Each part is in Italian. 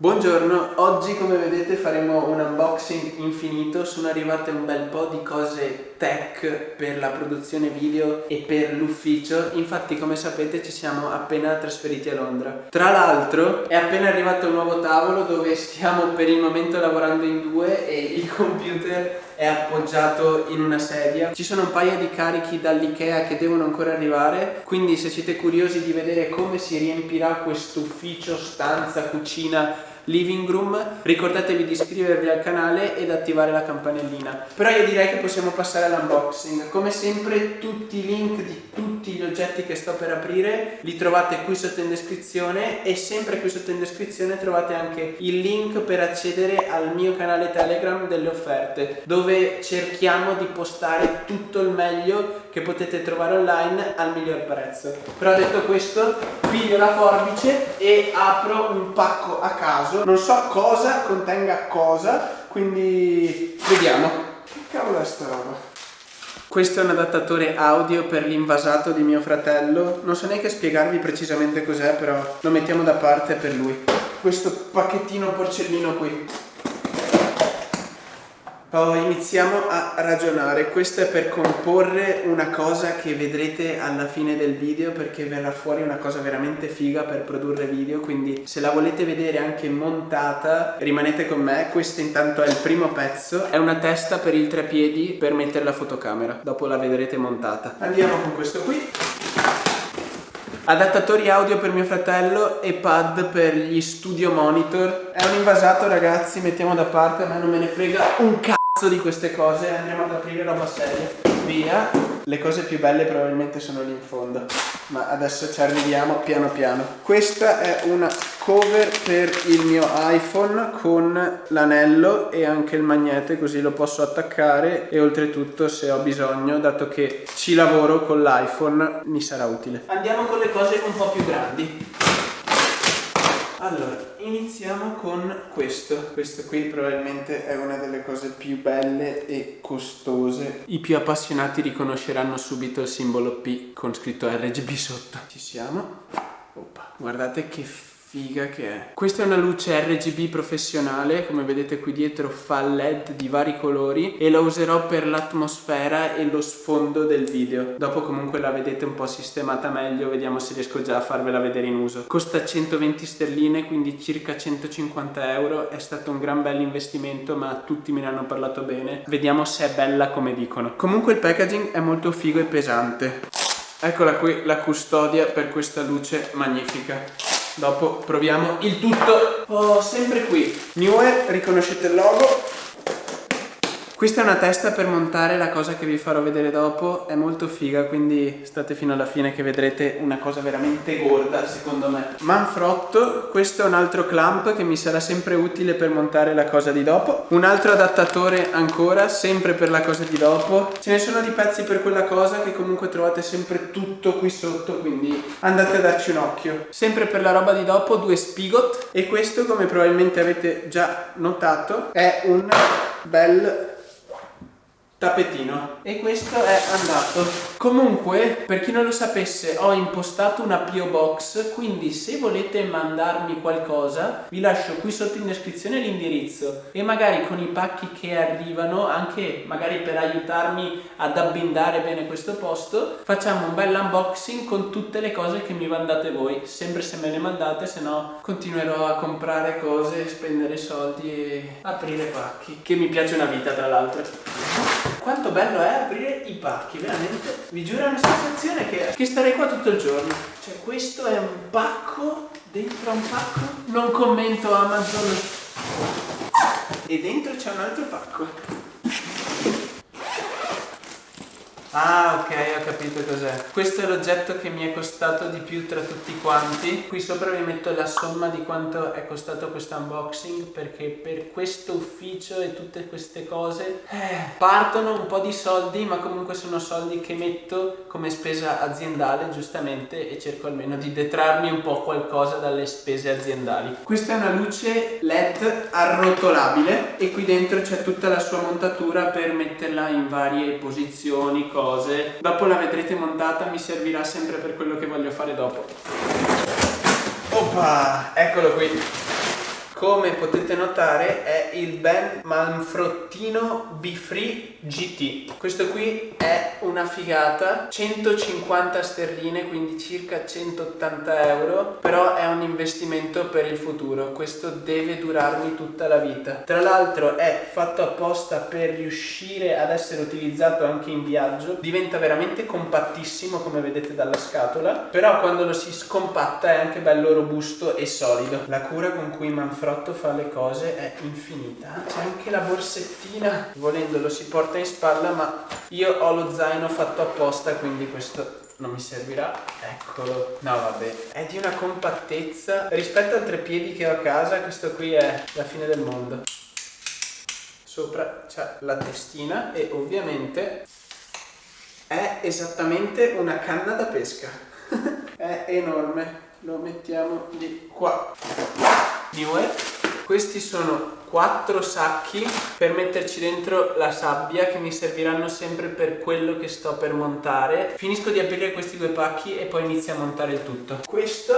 Buongiorno, oggi come vedete faremo un unboxing infinito, sono arrivate un bel po' di cose tech per la produzione video e per l'ufficio, infatti come sapete ci siamo appena trasferiti a Londra. Tra l'altro è appena arrivato un nuovo tavolo dove stiamo per il momento lavorando in due e il computer è appoggiato in una sedia. Ci sono un paio di carichi dall'Ikea che devono ancora arrivare, quindi se siete curiosi di vedere come si riempirà questo ufficio, stanza, cucina, living room, ricordatevi di iscrivervi al canale ed attivare la campanellina. Però io direi che possiamo passare all'unboxing. Come sempre tutti i link di tutti gli oggetti che sto per aprire li trovate qui sotto in descrizione, e sempre qui sotto in descrizione trovate anche il link per accedere al mio canale Telegram delle offerte, dove cerchiamo di postare tutto il meglio che potete trovare online al miglior prezzo. Però detto questo, piglio la forbice e apro un pacco a caso. Non so cosa contenga cosa, quindi vediamo. Che cavolo è sta roba? Questo è un adattatore audio per l'invasato di mio fratello. Non so neanche spiegarvi precisamente cos'è, però lo mettiamo da parte per lui. Questo pacchettino porcellino qui. Iniziamo a ragionare. Questo è per comporre una cosa che vedrete alla fine del video, perché verrà fuori una cosa veramente figa per produrre video, quindi se la volete vedere anche montata rimanete con me. Questo intanto è il primo pezzo, è una testa per il treppiedi per mettere la fotocamera, dopo la vedrete montata. Andiamo con questo qui. Adattatori audio per mio fratello e pad per gli studio monitor. È un invasato, ragazzi, mettiamo da parte, a me non me ne frega un cazzo di queste cose. Andiamo ad aprire roba seria. Via. Le cose più belle probabilmente sono lì in fondo, ma adesso ci arriviamo piano piano. Questa è una cover per il mio iPhone con l'anello e anche il magnete, così lo posso attaccare, e oltretutto se ho bisogno, dato che ci lavoro con l'iPhone, mi sarà utile. Andiamo con le cose un po' più grandi. Allora, iniziamo con questo. Questo qui probabilmente è una delle cose più belle e costose. I più appassionati riconosceranno subito il simbolo P con scritto RGB sotto. Ci siamo. Oppa. Guardate che figa che è. Questa è una luce RGB professionale, come vedete qui dietro fa LED di vari colori, e la userò per l'atmosfera e lo sfondo del video. Dopo comunque la vedete un po' sistemata meglio, vediamo se riesco già a farvela vedere in uso. Costa 120 sterline, quindi circa 150 euro. È stato un gran bel investimento, ma tutti me ne hanno parlato bene. Vediamo se è bella come dicono. Comunque il packaging è molto figo e pesante. Eccola qui la custodia per questa luce magnifica. Dopo proviamo il tutto. Sempre qui Neue, riconoscete il logo. Questa è una testa per montare la cosa che vi farò vedere dopo. È molto figa, quindi state fino alla fine che vedrete una cosa veramente gorda secondo me. Manfrotto. Questo è un altro clamp che mi sarà sempre utile per montare la cosa di dopo. Un altro adattatore ancora, sempre per la cosa di dopo. Ce ne sono di pezzi per quella cosa che comunque trovate sempre tutto qui sotto, quindi andate a darci un occhio. Sempre per la roba di dopo, due spigot. E questo, come probabilmente avete già notato, è un bel tappetino, e questo è andato. Comunque, per chi non lo sapesse, ho impostato una PO Box, quindi se volete mandarmi qualcosa vi lascio qui sotto in descrizione l'indirizzo, e magari con i pacchi che arrivano, anche magari per aiutarmi ad abbindare bene questo posto, facciamo un bel unboxing con tutte le cose che mi mandate voi, sempre se me le mandate, se no continuerò a comprare cose, spendere soldi e aprire pacchi, che mi piace una vita tra l'altro. Quanto bello è aprire i pacchi, veramente, vi giuro, è una sensazione che starei qua tutto il giorno. Cioè, questo è un pacco dentro un pacco. Non commento Amazon. E dentro c'è un altro pacco. Ah, ok, ho capito cos'è. Questo è l'oggetto che mi è costato di più tra tutti quanti. Qui sopra vi metto la somma di quanto è costato questo unboxing, perché per questo ufficio e tutte queste cose partono un po' di soldi, ma comunque sono soldi che metto come spesa aziendale, giustamente, e cerco almeno di detrarmi un po' qualcosa dalle spese aziendali. Questa è una luce LED arrotolabile, e qui dentro c'è tutta la sua montatura per metterla in varie posizioni, cose. Dopo la vedrete montata, mi servirà sempre per quello che voglio fare dopo. Oppa, eccolo qui. Come potete notare è il Ben Manfrottino Be-Free GT. Questo qui è una figata, 150 sterline, quindi circa 180 euro, però è un investimento per il futuro. Questo deve durarmi tutta la vita. Tra l'altro è fatto apposta per riuscire ad essere utilizzato anche in viaggio. Diventa veramente compattissimo, come vedete dalla scatola, però quando lo si scompatta è anche bello robusto e solido. La cura con cui Manfrotto fa le cose è infinita. C'è anche la borsettina, volendo lo si porta in spalla, ma io ho lo zaino fatto apposta, quindi questo non mi servirà. Eccolo. No vabbè, è di una compattezza rispetto al treppiedi che ho a casa. Questo qui è la fine del mondo. Sopra c'è la testina e ovviamente è esattamente una canna da pesca. È enorme. Lo mettiamo di qua. Questi sono 4 sacchi per metterci dentro la sabbia, che mi serviranno sempre per quello che sto per montare. Finisco di aprire questi 2 pacchi e poi inizio a montare il tutto. Questo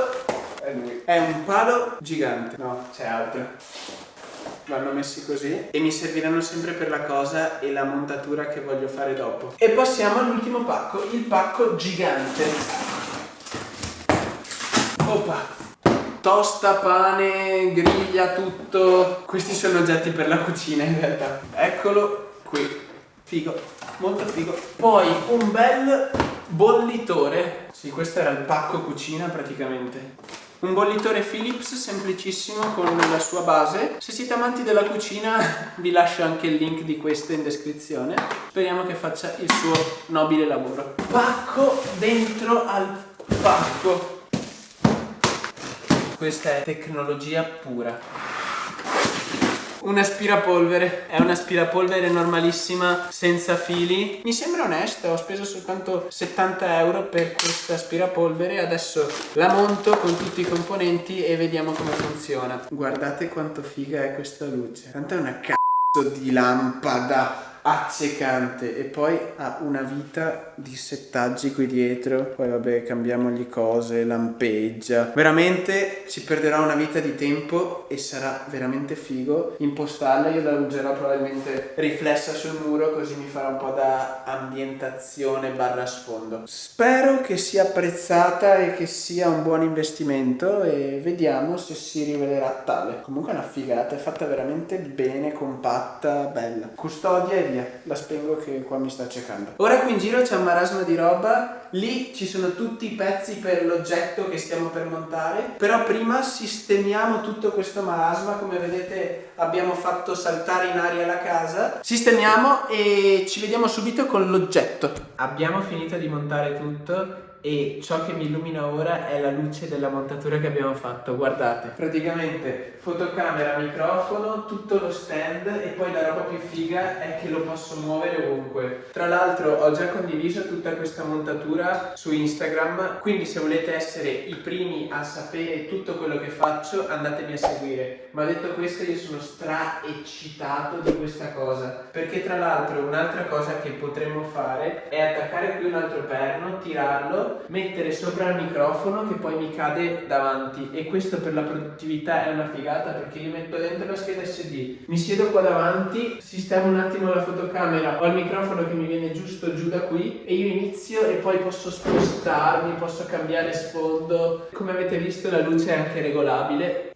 è lui. È un palo gigante. No, c'è altro. Vanno messi così e mi serviranno sempre per la cosa e la montatura che voglio fare dopo. E passiamo all'ultimo pacco, il pacco gigante. Oppa! Tosta, pane, griglia, tutto. Questi sono oggetti per la cucina in realtà. Eccolo qui. Figo, molto figo. Poi un bel bollitore. Sì, questo era il pacco cucina praticamente. Un bollitore Philips semplicissimo con la sua base. Se siete amanti della cucina vi lascio anche il link di questo in descrizione. Speriamo che faccia il suo nobile lavoro. Pacco dentro al pacco. Questa è tecnologia pura. Un aspirapolvere. È un aspirapolvere normalissima, senza fili. Mi sembra onesto, ho speso soltanto 70 euro per questa aspirapolvere. Adesso la monto con tutti i componenti e vediamo come funziona. Guardate quanto figa è questa luce. Tanto è una cazzo di lampada accecante e poi ha una vita di settaggi qui dietro. Poi vabbè, cambiamogli cose, lampeggia. Veramente ci perderò una vita di tempo e sarà veramente figo impostarla. Io la userò probabilmente riflessa sul muro, così mi farà un po' da ambientazione barra sfondo. Spero che sia apprezzata e che sia un buon investimento e vediamo se si rivelerà tale. Comunque è una figata, è fatta veramente bene, compatta, bella. Custodia e via, la spengo che qua mi sta accecando. Ora qui in giro c'è un marasma di roba, lì ci sono tutti i pezzi per l'oggetto che stiamo per montare, però prima sistemiamo tutto questo marasma. Come vedete abbiamo fatto saltare in aria la casa. Sistemiamo e ci vediamo subito con l'oggetto. Abbiamo finito di montare tutto e ciò che mi illumina ora è la luce della montatura che abbiamo fatto. Guardate, praticamente fotocamera, microfono, tutto lo stand, e poi la roba più figa è che lo posso muovere ovunque. Tra l'altro ho già condiviso tutta questa montatura su Instagram, quindi se volete essere i primi a sapere tutto quello che faccio andatemi a seguire. Ma detto questo, io sono stra eccitato di questa cosa, perché tra l'altro un'altra cosa che potremmo fare è attaccare qui un altro perno, tirarlo, mettere sopra il microfono che poi mi cade davanti, e questo per la produttività è una figata, perché io metto dentro la scheda SD, mi siedo qua davanti, sistemo un attimo la fotocamera, ho il microfono che mi viene giusto giù da qui e io inizio e poi posso spostarmi, posso cambiare sfondo. Come avete visto la luce è anche regolabile.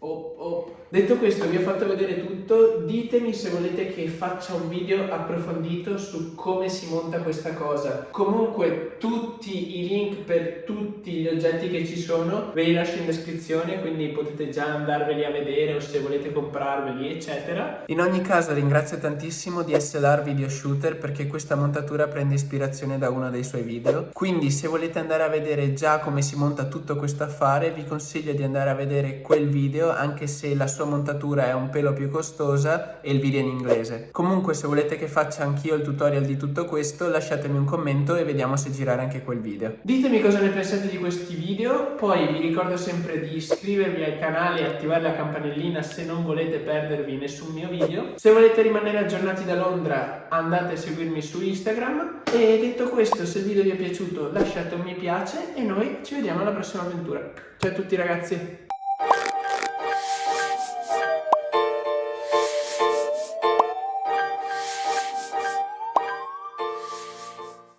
Detto questo, vi ho fatto vedere tutto. Ditemi se volete che faccia un video approfondito su come si monta questa cosa. Comunque tutti i link per tutti gli oggetti che ci sono ve li lascio in descrizione, quindi potete già andarveli a vedere o se volete comprarveli eccetera. In ogni caso ringrazio tantissimo di SLR Video Shooter, perché questa montatura prende ispirazione da uno dei suoi video, quindi se volete andare a vedere già come si monta tutto questo affare vi consiglio di andare a vedere quel video, anche se la sua montatura è un pelo più costosa e il video è in inglese. Comunque se volete che faccia anch'io il tutorial di tutto questo lasciatemi un commento e vediamo se girare anche quel video. Ditemi cosa ne pensate di questi video, poi vi ricordo sempre di iscrivervi al canale e attivare la campanellina se non volete perdervi nessun mio video. Se volete rimanere aggiornati da Londra andate a seguirmi su Instagram, e detto questo, se il video vi è piaciuto lasciate un mi piace e noi ci vediamo alla prossima avventura. Ciao a tutti ragazzi!